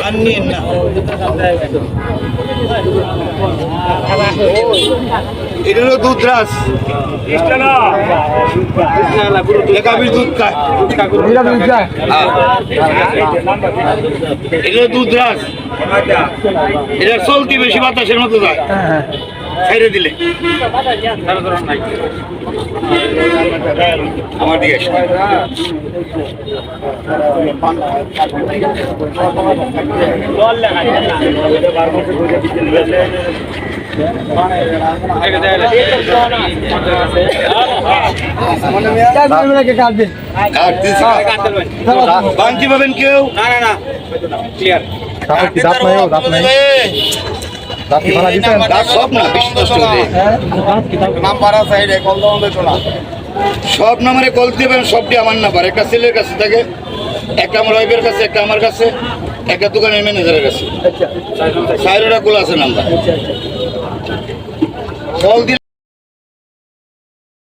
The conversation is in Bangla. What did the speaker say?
আর নিন না এটা হলো দুধরাজ গাভীর দুধ খায় এটা দুধরাজ এটা চলতি বেশি বাতাসের মতো যায় ছেড়ে দিলে আমার দিকে বাংতি পাবেন কেউ না না না ক্লিয়ার সব না সব নাম্বারে কল দিবেন সবটি আমার নাম্বার একটা ছেলের কাছে থাকে একটা আমার ওয়াইফের কাছে একটা আমার কাছে একটা দোকানের ম্যানেজারের কাছে সাইরোটা খোলা আছে নাম্বার কল দিলে